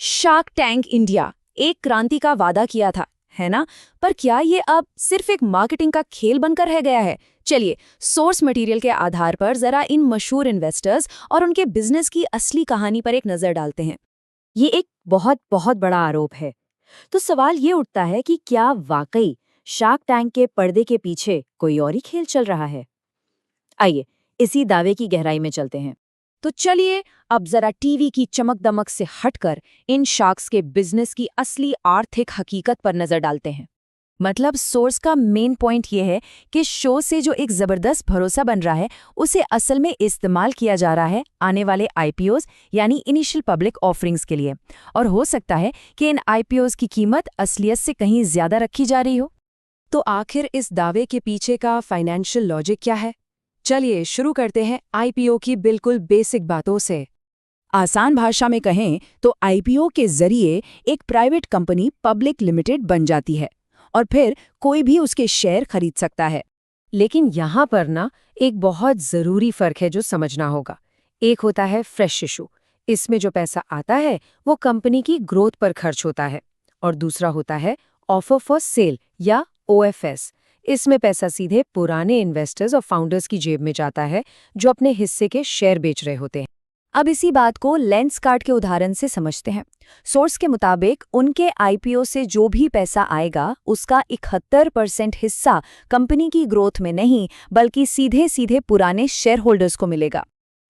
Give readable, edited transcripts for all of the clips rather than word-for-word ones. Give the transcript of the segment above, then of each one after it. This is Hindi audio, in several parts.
शार्क टैंक इंडिया एक क्रांति का वादा किया था, है ना? पर क्या ये अब सिर्फ एक मार्केटिंग का खेल बनकर रह गया है? चलिए, सोर्स मटेरियल के आधार पर जरा इन मशहूर इन्वेस्टर्स और उनके बिजनेस की असली कहानी पर एक नजर डालते हैं। ये एक बहुत बहुत बड़ा आरोप है। तो सवाल ये उठता है कि क्या वाकई शार्क टैंक के पर्दे के पीछे कोई और ही खेल चल रहा है? आइए इसी दावे की गहराई में चलते हैं। तो चलिए, अब जरा टीवी की चमक दमक से हटकर इन शार्क्स के बिजनेस की असली आर्थिक हकीकत पर नजर डालते हैं। मतलब सोर्स का मेन पॉइंट ये है कि शो से जो एक जबरदस्त भरोसा बन रहा है, उसे असल में इस्तेमाल किया जा रहा है आने वाले आईपीओज यानी इनिशियल पब्लिक ऑफरिंग्स के लिए। और हो सकता है कि इन आईपीओज की कीमत असलियत से कहीं ज्यादा रखी जा रही हो। तो आखिर इस दावे के पीछे का फाइनेंशियल लॉजिक क्या है? चलिए शुरू करते हैं आईपीओ की बिल्कुल बेसिक बातों से। आसान भाषा में कहें तो आईपीओ के जरिए एक प्राइवेट कंपनी पब्लिक लिमिटेड बन जाती है और फिर कोई भी उसके शेयर खरीद सकता है। लेकिन यहाँ पर ना एक बहुत ज़रूरी फ़र्क है जो समझना होगा। एक होता है फ्रेश इशू, इसमें जो पैसा आता है वो कंपनी की ग्रोथ पर खर्च होता है। और दूसरा होता है ऑफर फॉर सेल या ओएफएस। इसमें पैसा सीधे पुराने इन्वेस्टर्स और फाउंडर्स की जेब में जाता है जो अपने हिस्से के शेयर बेच रहे होते हैं। अब इसी बात को लेंसकार्ट के उदाहरण से समझते हैं। सोर्स के मुताबिक उनके आईपीओ से जो भी पैसा आएगा उसका 71% हिस्सा कंपनी की ग्रोथ में नहीं बल्कि सीधे सीधे पुराने शेयर होल्डर्स को मिलेगा।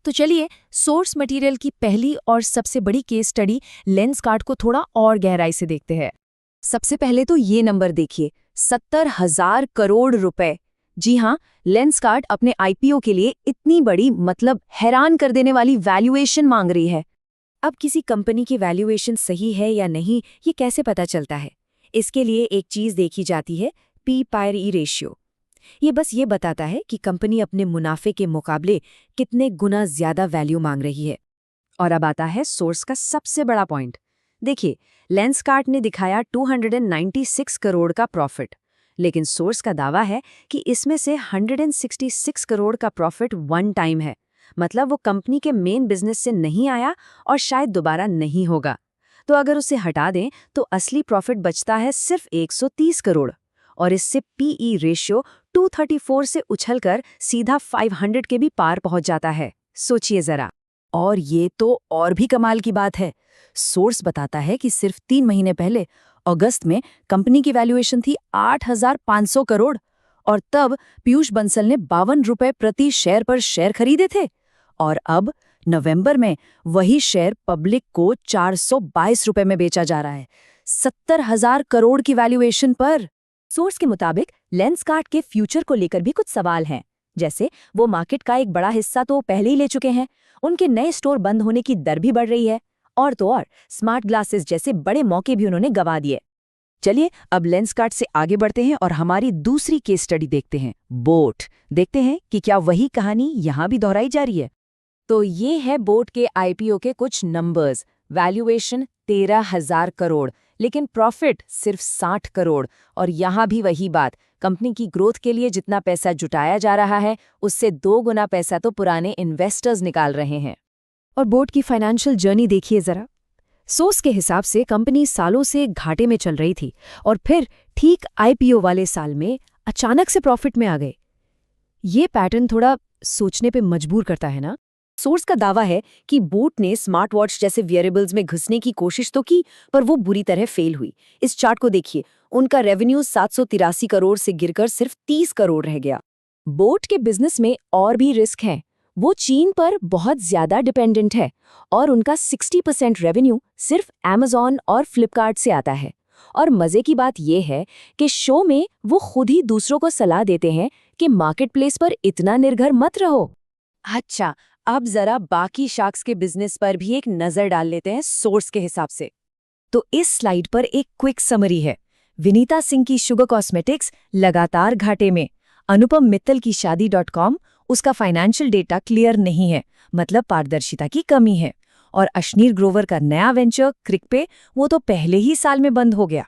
तो चलिए, सोर्स मटेरियल की पहली और सबसे बड़ी केस स्टडी लेंसकार्ट को थोड़ा और गहराई से देखते हैं। सबसे पहले तो ये नंबर देखिए, 70,000 करोड़ रुपए। जी हाँ, लेंसकार्ट अपने आईपीओ के लिए इतनी बड़ी, मतलब हैरान कर देने वाली वैल्यूएशन मांग रही है। अब किसी कंपनी की वैल्यूएशन सही है या नहीं, ये कैसे पता चलता है? इसके लिए एक चीज़ देखी जाती है, P/E रेशियो। ये बस ये बताता है कि कंपनी अपने मुनाफे के मुकाबले कितने गुना ज़्यादा वैल्यू मांग रही है। और अब आता है सोर्स का सबसे बड़ा पॉइंट। देखिए, लेंसकार्ट ने दिखाया 296 करोड़ का प्रॉफिट, लेकिन सोर्स का दावा है कि इसमें से 166 करोड़ का प्रॉफिट वन टाइम है। मतलब वो कंपनी के मेन बिजनेस से नहीं आया और शायद दोबारा नहीं होगा। तो अगर उसे हटा दें तो असली प्रॉफिट बचता है सिर्फ 130 करोड़। और इससे पीई रेशियो 234 से उछलकर सीधा 500 के भी पार पहुंच जाता है। सोचिए जरा। और ये तो और भी कमाल की बात है। सोर्स बताता है कि सिर्फ 3 महीने पहले अगस्त में कंपनी की वैल्यूएशन थी 8,500 करोड़ और तब पीयूष बंसल ने 52 रुपए प्रति शेयर पर शेयर खरीदे थे। और अब नवंबर में वही शेयर पब्लिक को 422 रुपए में बेचा जा रहा है, 70,000 करोड़ की वैल्यूएशन पर। सोर्स के मुताबिक लेंसकार्ट के फ्यूचर को लेकर भी कुछ सवाल हैं। जैसे वो मार्केट का एक बड़ा हिस्सा तो पहले ही ले चुके हैं, उनके नए स्टोर बंद होने की दर भी बढ़ रही है, और तो और स्मार्ट ग्लासेस जैसे बड़े मौके भी उन्होंने गंवा दिए। चलिए, अब लेंसकार्ट से आगे बढ़ते हैं और हमारी दूसरी केस स्टडी देखते हैं, बोट। देखते हैं कि क्या वही कहानी यहाँ भी दोहराई जा रही है। तो ये है बोट के आईपीओ के कुछ नंबर्स। वैल्यूएशन 13,000 करोड़, लेकिन प्रॉफिट सिर्फ 60 करोड़। और यहाँ भी वही बात, कंपनी की ग्रोथ के लिए जितना पैसा जुटाया जा रहा है उससे 2 गुना पैसा तो पुराने इन्वेस्टर्स निकाल रहे हैं। और बोट की फाइनेंशियल जर्नी देखिए जरा। सोर्स के हिसाब से कंपनी सालों से घाटे में चल रही थी और फिर ठीक आईपीओ वाले साल में अचानक से प्रॉफिट में आ गए। ये पैटर्न थोड़ा सोचने पे मजबूर करता है ना। सोर्स का दावा है कि बोट ने स्मार्ट वॉच जैसे वियरेबल्स में घुसने की कोशिश तो की, पर वो बुरी तरह फेल हुई। इस चार्ट को देखिए, उनका रेवेन्यू 783 करोड़ से गिरकर सिर्फ 30 करोड़ रह गया। बोट के बिजनेस में और भी रिस्क हैं। वो चीन पर बहुत ज्यादा डिपेंडेंट है और उनका 60% रेवेन्यू सिर्फ अमेज़न और फ्लिपकार्ट से आता है। और मजे की बात यह है कि शो में वो खुद ही दूसरों को सलाह देते हैं कि मार्केटप्लेस पर इतना निर्भर मत रहो। अच्छा, अब जरा बाकी शार्क्स के बिजनेस पर भी एक नजर डाल लेते हैं सोर्स के हिसाब से। तो इस स्लाइड पर एक क्विक समरी है। विनीता सिंह की शुगर कॉस्मेटिक्स लगातार घाटे में। अनुपम मित्तल की शादी.com, उसका फाइनेंशियल डेटा क्लियर नहीं है, मतलब पारदर्शिता की कमी है। और अश्नीर ग्रोवर का नया वेंचर क्रिकपे, वो तो पहले ही साल में बंद हो गया।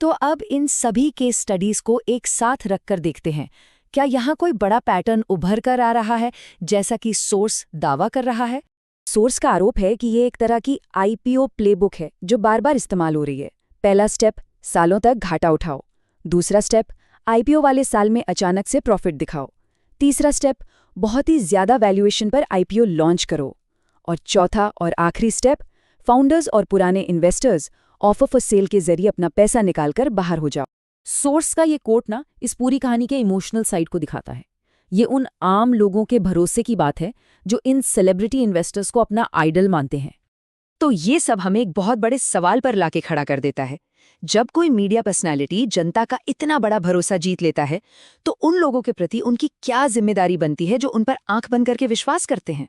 तो अब इन सभी केस स्टडीज को एक साथ रखकर देखते हैं, क्या यहाँ कोई बड़ा पैटर्न उभर कर आ रहा है जैसा कि सोर्स दावा कर रहा है? सोर्स का आरोप है कि ये एक तरह की आईपीओ प्लेबुक है जो बार बार इस्तेमाल हो रही है। पहला स्टेप, सालों तक घाटा उठाओ। दूसरा स्टेप, आईपीओ वाले साल में अचानक से प्रॉफिट दिखाओ। तीसरा स्टेप, बहुत ही ज्यादा वैल्यूएशन पर आईपीओ लॉन्च करो। और चौथा और आखिरी स्टेप, फाउंडर्स और पुराने इन्वेस्टर्स ऑफर फॉर सेल के जरिए अपना पैसा निकालकर बाहर हो जाओ। सोर्स का ये कोट ना इस पूरी कहानी के इमोशनल साइड को दिखाता है। ये उन आम लोगों के भरोसे की बात है जो इन सेलिब्रिटी इन्वेस्टर्स को अपना आइडल मानते हैं। तो ये सब हमें एक बहुत बड़े सवाल पर लाके खड़ा कर देता है। जब कोई मीडिया पर्सनालिटी जनता का इतना बड़ा भरोसा जीत लेता है, तो उन लोगों के प्रति उनकी क्या जिम्मेदारी बनती है जो उन पर आंख बंद करके विश्वास करते हैं।